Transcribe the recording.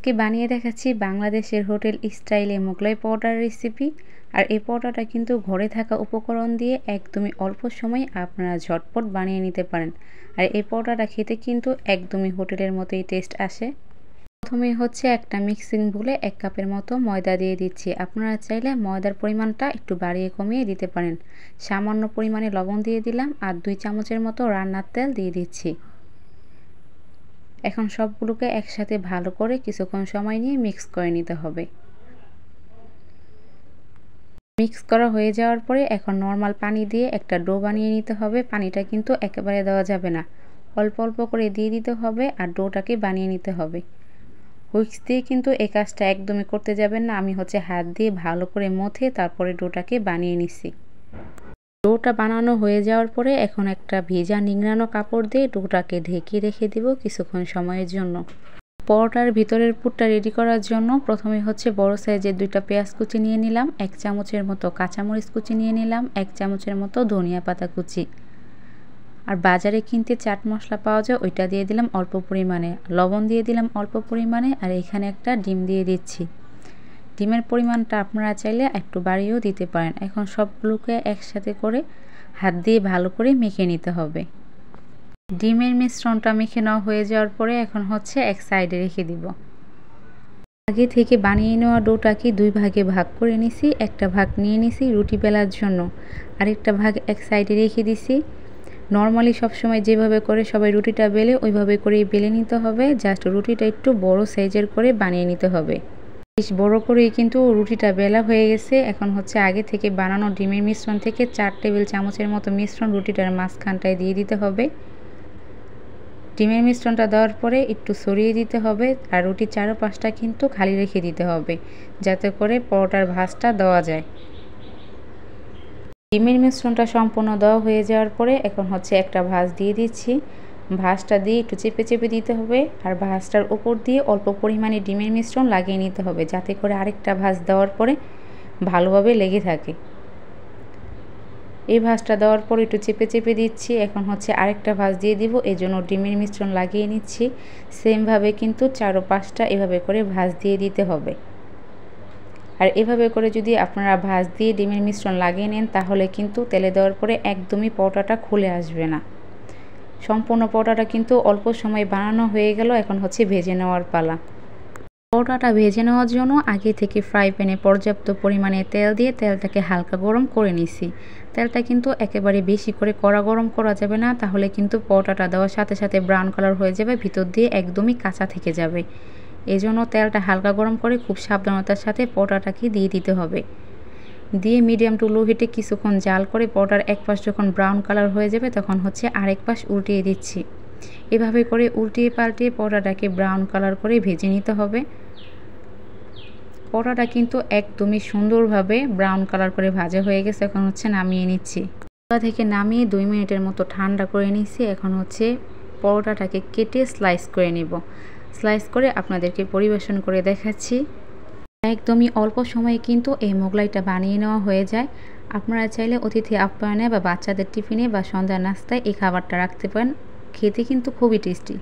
আজকে বানিয়ে দেখাচ্ছি বাংলাদেশের হোটেল স্টাইলে মোগলাই পরোটার রেসিপি। আর এই পরোটাটা কিন্তু ঘরে থাকা উপকরণ দিয়ে একদমই অল্প সময়ে আপনারা ঝটপট বানিয়ে নিতে পারেন। আর এই পরোটাটা খেতে কিন্তু একদমই হোটেলের মতোই টেস্ট আসে। প্রথমে হচ্ছে একটা মিক্সিং বলে 1 কাপের মতো ময়দা দিয়ে দিচ্ছি। আপনারা চাইলে ময়দার পরিমাণটা একটু বাড়িয়ে কমিয়ে দিতে পারেন। সামান্য পরিমাণে লবণ দিয়ে দিলাম আর 2 চামচের মতো রান্নার তেল দিয়ে দিচ্ছি। এখন সবগুলোকে একসাথে ভালো করে কিছুক্ষণ সময় নিয়ে মিক্স করে নিতে হবে। মিক্স করা হয়ে যাওয়ার পরে এখন নর্মাল পানি দিয়ে একটা ডো বানিয়ে নিতে হবে। পানিটা কিন্তু একেবারে দেওয়া যাবে না, অল্প অল্প করে দিয়ে দিতে হবে আর ডোটাকে বানিয়ে নিতে হবে। হুইস্ক দিয়ে কিন্তু এই কাজটা একদমই করতে যাবেন না। আমি হচ্ছে হাত দিয়ে ভালো করে মথে তারপরে ডোটাকে বানিয়ে নিছি। ডোটা বানানো হয়ে যাওয়ার পরে এখন একটা ভেজা নিংড়ানো কাপড় দিয়ে ডোটাকে ঢেকে রেখে দিব কিছুক্ষণ সময়ের জন্য। পরোটার ভিতরের পুরটা রেডি করার জন্য প্রথমে হচ্ছে বড় সাইজের 2টা পেঁয়াজ কুচি নিয়ে নিলাম, 1 চামচের মতো কাঁচামরিচ কুচি নিয়ে নিলাম, 1 চামচের মতো ধনিয়া পাতা কুচি। আর বাজারে কিনতে চাট মশলা পাওয়া যায়, ওইটা দিয়ে দিলাম অল্প পরিমাণে, লবণ দিয়ে দিলাম অল্প পরিমাণে, আর এখানে একটা ডিম দিয়ে দিচ্ছি। ডিমের পরিমাণটা আপনারা চাইলে একটু বাড়িয়েও দিতে পারেন। এখন সবগুলোকে একসাথে করে হাত দিয়ে ভালো করে মেখে নিতে হবে। ডিমের মিশ্রণটা মেখে নেওয়া হয়ে যাওয়ার পরে এখন হচ্ছে এক সাইডে রেখে দিব। আগে থেকে বানিয়ে নেওয়া ডোটাকে 2 ভাগে ভাগ করে নিছি। একটা ভাগ নিয়ে নিছি রুটি বেলার জন্য, আরেকটা ভাগ এক সাইডে রেখে দিছি। নর্মালি সবসময় যেভাবে করে সবাই রুটিটা বেলে ওইভাবে করেই বেলে নিতে হবে। জাস্ট রুটিটা একটু বড় সাইজের করে বানিয়ে নিতে হবে। বেশ বড় করেই কিন্তু রুটিটা বেলা হয়ে গেছে। এখন হচ্ছে আগে থেকে বানানো ডিমের মিশ্রণ থেকে 4 টেবিল চামচের মতো মিশ্রণ রুটিটার মাঝখানটায় দিয়ে দিতে হবে। ডিমের মিশ্রণটা দেওয়ার পরে একটু ছড়িয়ে দিতে হবে আর রুটির চারপাশটা কিন্তু খালি রেখে দিতে হবে যাতে করে পরোটার ভাঁজটা দেওয়া যায়। ডিমের মিশ্রণটা সম্পূর্ণ দেওয়া হয়ে যাওয়ার পরে এখন হচ্ছে একটা ভাঁজ দিয়ে দিচ্ছি। ভাঁজটা দিয়ে একটু চেপে চেপে দিতে হবে আর ভাঁজটার উপর দিয়ে অল্প পরিমাণে ডিমের মিশ্রণ লাগিয়ে নিতে হবে যাতে করে আরেকটা ভাঁজ দেওয়ার পরে ভালোভাবে লেগে থাকে। এই ভাঁজটা দেওয়ার পর একটু চেপে চেপে দিচ্ছি। এখন হচ্ছে আরেকটা ভাঁজ দিয়ে দিব, এই জন্য ডিমের মিশ্রণ লাগিয়ে নিচ্ছি। সেমভাবে কিন্তু চারপাশটা এভাবে করে ভাঁজ দিয়ে দিতে হবে। আর এভাবে করে যদি আপনারা ভাঁজ দিয়ে ডিমের মিশ্রণ লাগিয়ে নেন তাহলে কিন্তু তেলে দেওয়ার পরে একদমই পরোটাটা খুলে আসবে না। সম্পূর্ণ পরোটাটা কিন্তু অল্প সময় বানানো হয়ে গেল। এখন হচ্ছে ভেজে নেওয়ার পালা। পরোটাটা ভেজে নেওয়ার জন্য আগে থেকে ফ্রাই প্যানে পর্যাপ্ত পরিমাণে তেল দিয়ে তেলটাকে হালকা গরম করে নিছি। তেলটা কিন্তু একেবারে বেশি করে কড়া গরম করা যাবে না, তাহলে কিন্তু পরোটাটা দেওয়ার সাথে সাথে ব্রাউন কালার হয়ে যাবে, ভিতর দিয়ে একদমই কাঁচা থেকে যাবে। এই জন্য তেলটা হালকা গরম করে খুব সাবধানতার সাথে পরোটাটাকে দিয়ে দিতে হবে। দিয়ে মিডিয়াম টু লো হিটে কিছুক্ষণ জাল করে পরোটার এক পাশ যখন ব্রাউন কালার হয়ে যাবে তখন হচ্ছে আরেক পাশ উল্টিয়ে দিচ্ছি। এভাবে করে উল্টিয়ে পাল্টিয়ে পরোটাটাকে ব্রাউন কালার করে ভেজে নিতে হবে। পরোটাটা কিন্তু একদমই সুন্দরভাবে ব্রাউন কালার করে ভাজা হয়ে গেছে। এখন হচ্ছে নামিয়ে নিচ্ছি। চুলা থেকে নামিয়ে 2 মিনিটের মতো ঠান্ডা করে নিচ্ছি। এখন হচ্ছে পরোটাটাকে কেটে স্লাইস করে নিব। স্লাইস করে আপনাদেরকে পরিবেশন করে দেখাচ্ছি। একদমই অল্প সময়ে কিন্তু এই মোগলাইটা বানিয়ে নেওয়া হয়ে যায়। আপনারা চাইলে অতিথি আপ্যায়নে বা বাচ্চাদের টিফিনে বা সন্ধ্যার নাস্তায় এই খাবারটা রাখতে পারেন। খেতে কিন্তু খুবই টেস্টি।